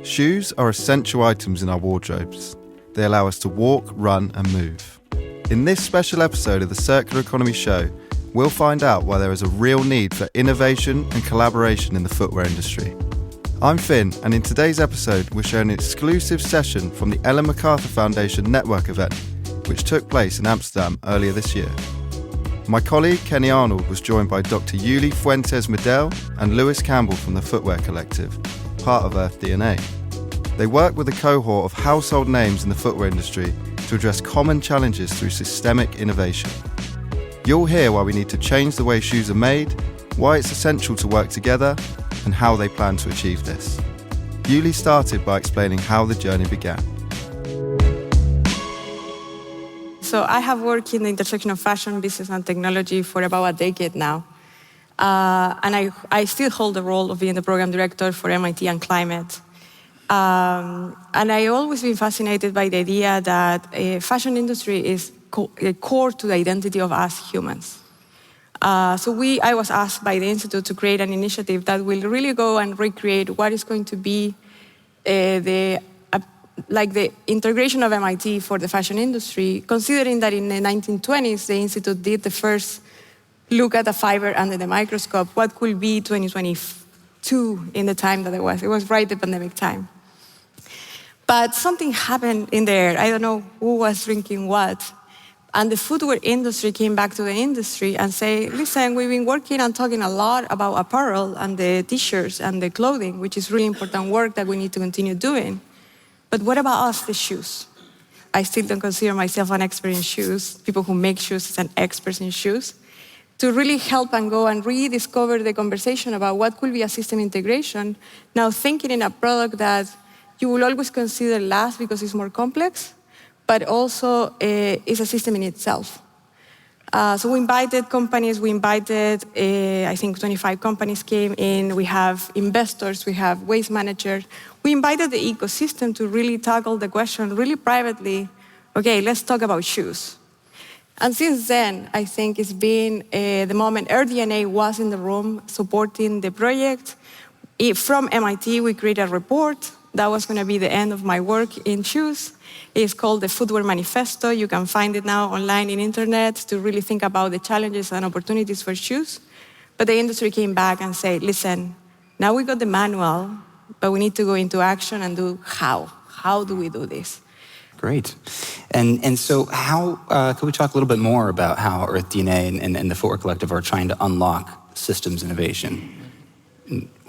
Shoes are essential items in our wardrobes. They allow us to walk, run and move. In this special episode of the Circular Economy Show, we'll find out why there is a real need for innovation and collaboration in the footwear industry. I'm Finn, and in today's episode we're showing an exclusive session from the Ellen MacArthur Foundation Network event, which took place in Amsterdam earlier this year. My colleague Kenny Arnold was joined by Dr. Yuly Fuentes-Medel and Lewis Campbell from the Footwear Collective, part of Earth DNA. They work with a cohort of household names in the footwear industry to address common challenges through systemic innovation. You'll hear why we need to change the way shoes are made, why it's essential to work together, and how they plan to achieve this. Yuly started by explaining how the journey began. So I have worked in the intersection of fashion, business, and technology for about a decade now. And I still hold the role of being the program director for MIT and climate. And I always been fascinated by the idea that fashion industry is core to the identity of us humans. I was asked by the Institute to create an initiative that will really go and recreate what is going to be the integration of MIT for the fashion industry, considering that in the 1920s, the Institute did the first look at a fiber under the microscope, what could be 2022 in the time that it was. It was right the pandemic time. But something happened in there. I don't know who was drinking what. And the footwear industry came back to the industry and say, listen, we've been working and talking a lot about apparel and the t-shirts and the clothing, which is really important work that we need to continue doing. But what about us, the shoes? I still don't consider myself an expert in shoes. People who make shoes is an expert in shoes. To really help and go and rediscover the conversation about what could be a system integration, now thinking in a product that you will always consider last because it's more complex, but also is a system in itself. So we invited companies, I think 25 companies came in, we have investors, we have waste managers. We invited the ecosystem to really tackle the question really privately, okay, let's talk about shoes. And since then, I think it's been the moment Earth DNA was in the room supporting the project. From MIT, we created a report. That was going to be the end of my work in shoes. It's called the Footwear Manifesto. You can find it now online in internet to really think about the challenges and opportunities for shoes. But the industry came back and said, listen, now we got the manual, but we need to go into action and do how. How do we do this? Great. And so how, can we talk a little bit more about how Earth DNA and the Footwear Collective are trying to unlock systems innovation?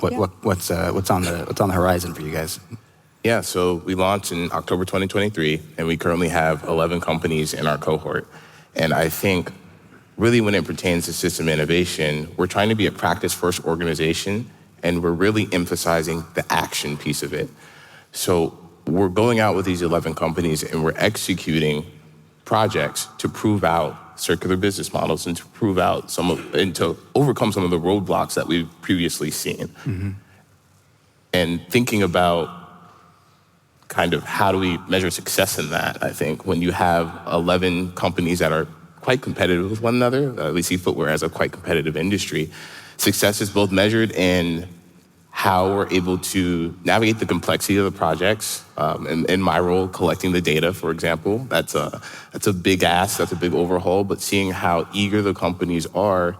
What's on the horizon for you guys? Yeah, so we launched in October 2023, and we currently have 11 companies in our cohort. And I think really when it pertains to system innovation, we're trying to be a practice-first organization, and we're really emphasizing the action piece of it. So we're going out with these 11 companies, and we're executing projects to prove out circular business models and to prove out and to overcome some of the roadblocks that we've previously seen. Mm-hmm. And thinking about kind of how do we measure success in that, I think, when you have 11 companies that are quite competitive with one another, we see footwear as a quite competitive industry. Success is both measured in how we're able to navigate the complexity of the projects. In my role, collecting the data, for example, that's a big ask, that's a big overhaul, but seeing how eager the companies are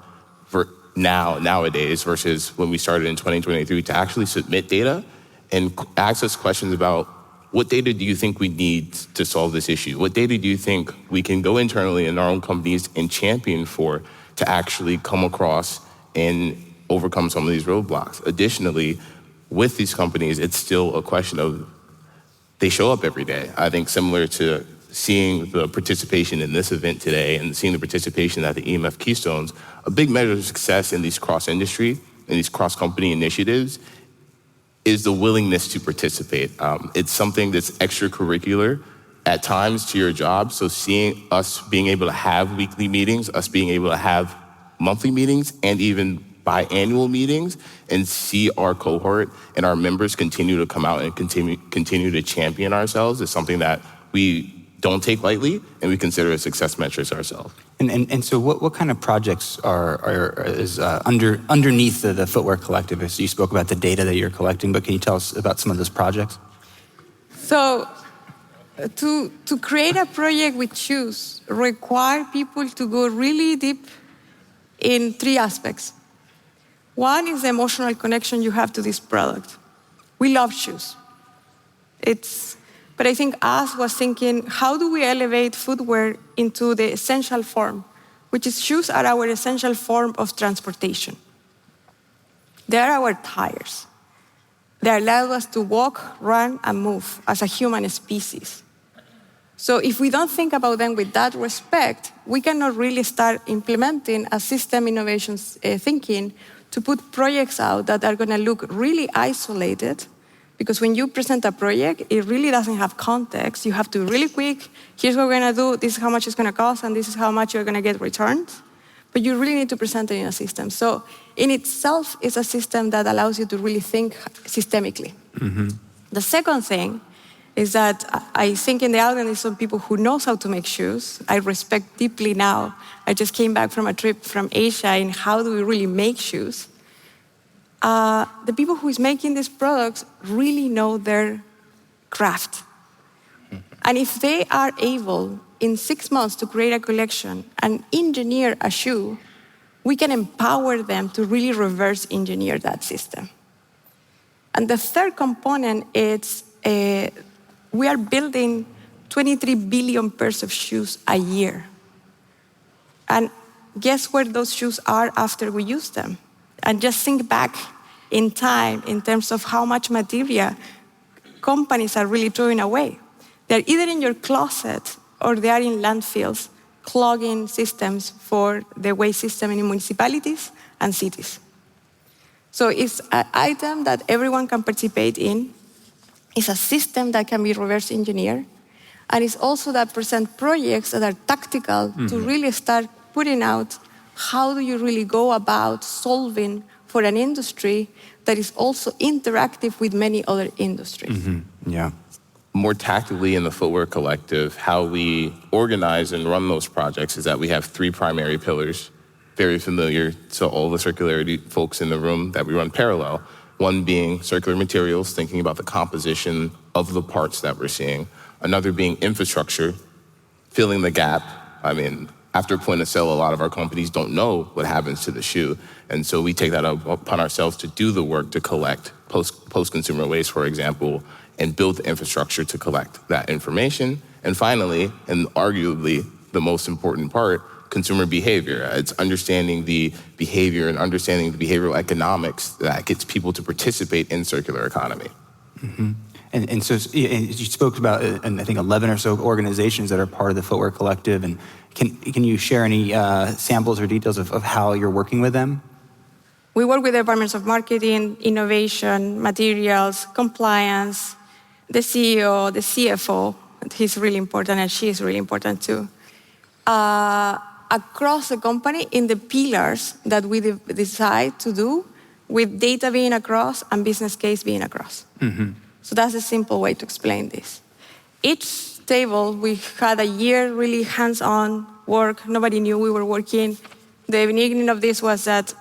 for nowadays versus when we started in 2023 to actually submit data and ask us questions about what data do you think we need to solve this issue? What data do you think we can go internally in our own companies and champion for to actually come across and overcome some of these roadblocks? Additionally, with these companies, it's still a question of they show up every day. I think similar to seeing the participation in this event today and seeing the participation at the EMF Keystones, a big measure of success in these cross-industry and these cross-company initiatives is the willingness to participate. It's something that's extracurricular at times to your job. So seeing us being able to have weekly meetings, us being able to have monthly meetings, and even biannual meetings, and see our cohort and our members continue to come out and continue to champion ourselves is something that we don't take lightly, and we consider as success metrics ourselves. And so what kind of projects is underneath the Footwear Collective? So you spoke about the data that you're collecting, but can you tell us about some of those projects? So to create a project with shoes require people to go really deep in 3 aspects. One is the emotional connection you have to this product. We love shoes. But I think us was thinking, how do we elevate footwear into the essential form, which is shoes are our essential form of transportation. They are our tires. They allow us to walk, run, and move as a human species. So if we don't think about them with that respect, we cannot really start implementing a system innovations thinking to put projects out that are going to look really isolated. Because when you present a project, it really doesn't have context. You have to really quick, here's what we're going to do, this is how much it's going to cost, and this is how much you're going to get returned. But you really need to present it in a system. So in itself, it's a system that allows you to really think systemically. Mm-hmm. The second thing is that I think in the audience is some people who knows how to make shoes. I respect deeply now. I just came back from a trip from Asia in how do we really make shoes. The people who is making these products really know their craft. And if they are able in 6 months to create a collection and engineer a shoe, we can empower them to really reverse engineer that system. And the third component is we are building 23 billion pairs of shoes a year. And guess where those shoes are after we use them? And just think back in time in terms of how much material companies are really throwing away. They're either in your closet or they are in landfills, clogging systems for the waste system in municipalities and cities. So it's an item that everyone can participate in. It's a system that can be reverse engineered. And it's also that present projects that are tactical to really start putting out how do you really go about solving for an industry that is also interactive with many other industries. Mm-hmm. Yeah. More tactically in the Footwear Collective, how we organize and run those projects is that we have 3 primary pillars, very familiar to all the circularity folks in the room, that we run parallel. One being circular materials, thinking about the composition of the parts that we're seeing. Another being infrastructure, filling the gap. I mean, after point of sale, a lot of our companies don't know what happens to the shoe. And so we take that upon ourselves to do the work to collect post-consumer waste, for example, and build the infrastructure to collect that information. And finally, and arguably the most important part, consumer behavior. It's understanding the behavior and understanding the behavioral economics that gets people to participate in circular economy. Mm-hmm. And so you spoke about, I think, 11 or so organizations that are part of the Footwear Collective. And can you share any samples or details of how you're working with them? We work with departments of marketing, innovation, materials, compliance, the CEO, the CFO. He's really important, and she is really important too. Across the company in the pillars that we decide to do, with data being across and business case being across. Mm-hmm. So that's a simple way to explain this. Each table, we had a year really hands-on work. Nobody knew we were working. The beginning of this was that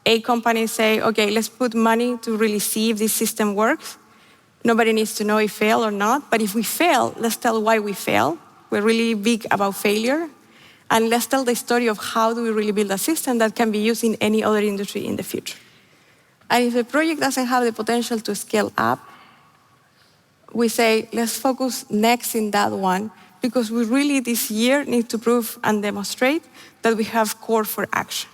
a company say, okay, let's put money to really see if this system works. Nobody needs to know if we fail or not, but if we fail, let's tell why we fail. We're really big about failure. And let's tell the story of how do we really build a system that can be used in any other industry in the future. And if the project doesn't have the potential to scale up, we say, let's focus next in that one, because we really this year need to prove and demonstrate that we have core for action.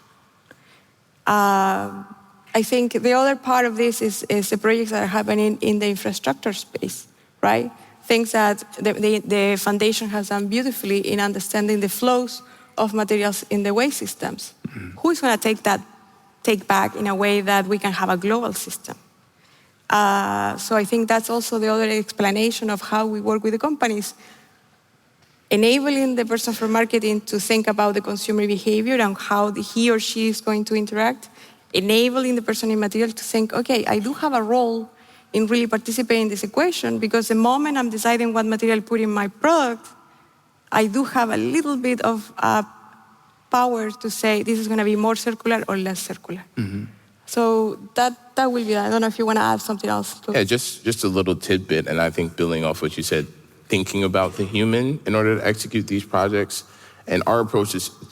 I think the other part of this is the projects that are happening in the infrastructure space, right? Things that the foundation has done beautifully in understanding the flows of materials in the waste systems. Mm-hmm. Who is going to take back in a way that we can have a global system? So I think that's also the other explanation of how we work with the companies, enabling the person from marketing to think about the consumer behavior and how he or she is going to interact, enabling the person in material to think, okay, I do have a role in really participating in this equation, because the moment I'm deciding what material to put in my product, I do have a little bit of power to say this is going to be more circular or less circular. So that will be that. I don't know if you want to add something else. Yeah, just a little tidbit, and I think building off what you said, thinking about the human in order to execute these projects. And our approach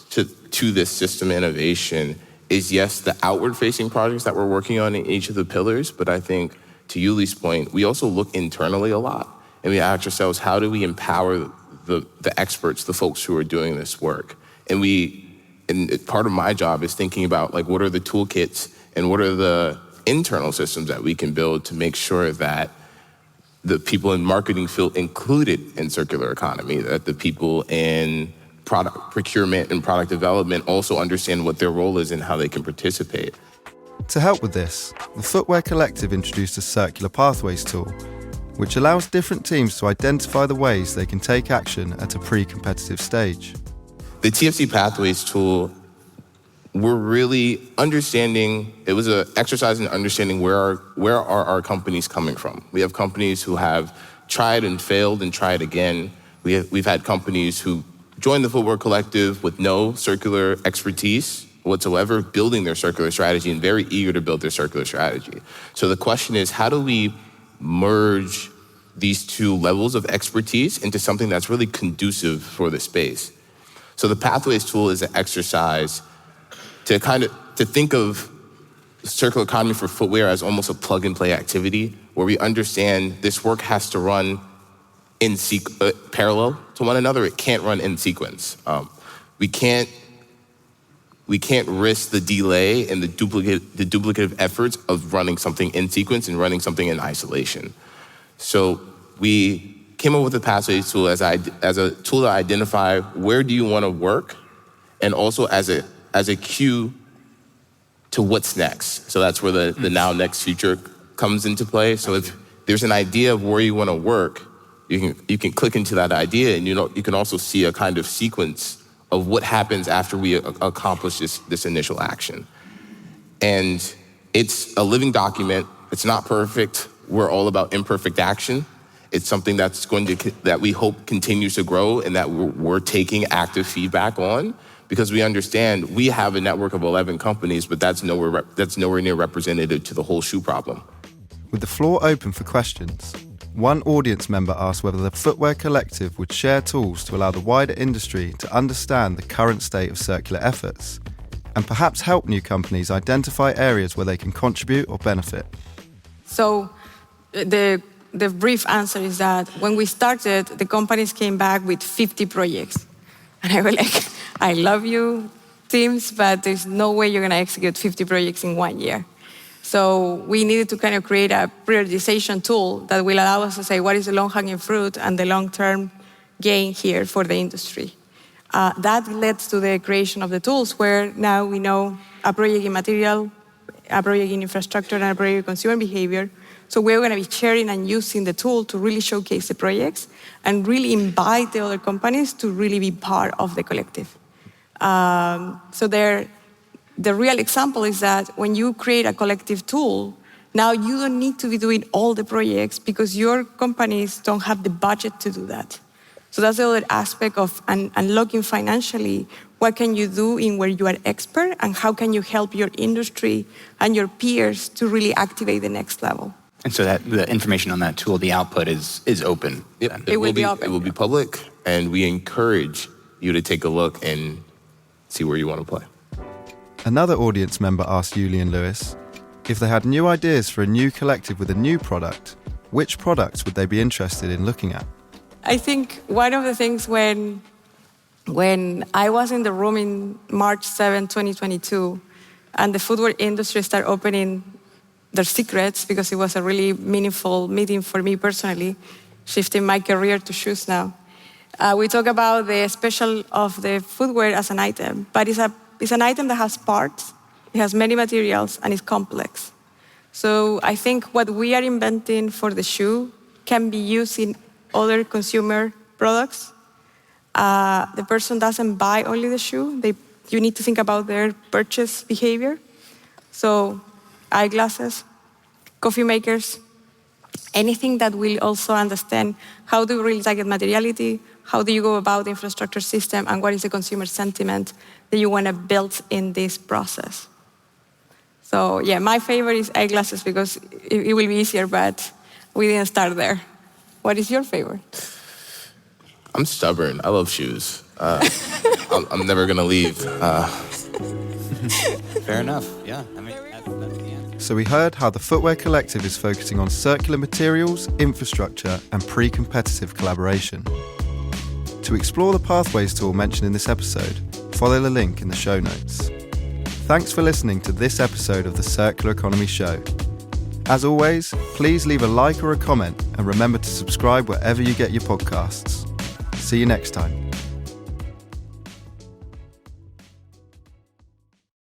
to this system innovation is, yes, the outward-facing projects that we're working on in each of the pillars, but I think, to Yuly's point, we also look internally a lot, and we ask ourselves, how do we empower the experts, the folks who are doing this work? And part of my job is thinking about, like, what are the toolkits and what are the internal systems that we can build to make sure that the people in marketing feel included in circular economy, that the people in product procurement and product development also understand what their role is and how they can participate. To help with this, the Footwear Collective introduced a Circular Pathways tool, which allows different teams to identify the ways they can take action at a pre-competitive stage. The TFC Pathways tool, we're really understanding, it was an exercise in understanding where are our companies coming from. We have companies who have tried and failed and tried again. We've had companies who joined the Footwear Collective with no circular expertise whatsoever, building their circular strategy and very eager to build their circular strategy. So the question is, how do we merge these two levels of expertise into something that's really conducive for the space? So the Pathways tool is an exercise to think of circular economy for footwear as almost a plug-and-play activity where we understand this work has to run in parallel to one another. It can't run in sequence. We can't risk the delay and the duplicative efforts of running something in sequence and running something in isolation. So we came up with the Pathways tool as a tool to identify where do you want to work, and also as a cue to what's next. So that's where the now, next, future comes into play. So if there's an idea of where you want to work, you can click into that idea, and you can also see a kind of sequence of what happens after we accomplish this initial action. And it's a living document. It's not perfect. We're all about imperfect action. It's something that we hope continues to grow and that we're taking active feedback on, because we understand we have a network of 11 companies, but that's nowhere near representative to the whole shoe problem. With the floor open for questions, one audience member asked whether the Footwear Collective would share tools to allow the wider industry to understand the current state of circular efforts and perhaps help new companies identify areas where they can contribute or benefit. So the brief answer is that when we started, the companies came back with 50 projects. And I was like, I love you, teams, but there's no way you're going to execute 50 projects in 1 year. So we needed to kind of create a prioritization tool that will allow us to say what is the long-hanging fruit and the long-term gain here for the industry. That led to the creation of the tools where now we know a project in material, a project in infrastructure, and a project in consumer behavior. So we're going to be sharing and using the tool to really showcase the projects and really invite the other companies to really be part of the collective. The real example is that when you create a collective tool, now you don't need to be doing all the projects because your companies don't have the budget to do that. So that's the other aspect of unlocking financially. What can you do in where you are expert, and how can you help your industry and your peers to really activate the next level? And so that the information on that tool, the output is open. Yep. It will be open. It will be public, and we encourage you to take a look and see where you want to play. Another audience member asked Yuly and Lewis if they had new ideas for a new collective with a new product, which products would they be interested in looking at? I think one of the things when I was in the room in March 7, 2022, and the footwear industry started opening their secrets, because it was a really meaningful meeting for me personally, shifting my career to shoes now. We talk about the special of the footwear as an item, but it's an item that has parts, it has many materials, and it's complex. So I think what we are inventing for the shoe can be used in other consumer products. The person doesn't buy only the shoe, you need to think about their purchase behavior. So eyeglasses, coffee makers, anything that will also understand how do we really target materiality, how do you go about the infrastructure system, and what is the consumer sentiment that you want to build in this process. So yeah, my favorite is eyeglasses because it will be easier, but we didn't start there. What is your favorite? I'm stubborn. I love shoes. I'm never going to leave. Fair enough. Yeah. I mean, that's the answer. So we heard how the Footwear Collective is focusing on circular materials, infrastructure, and pre-competitive collaboration. To explore the pathways tool mentioned in this episode, follow the link in the show notes. Thanks for listening to this episode of the Circular Economy Show. As always, please leave a like or a comment, and remember to subscribe wherever you get your podcasts. See you next time.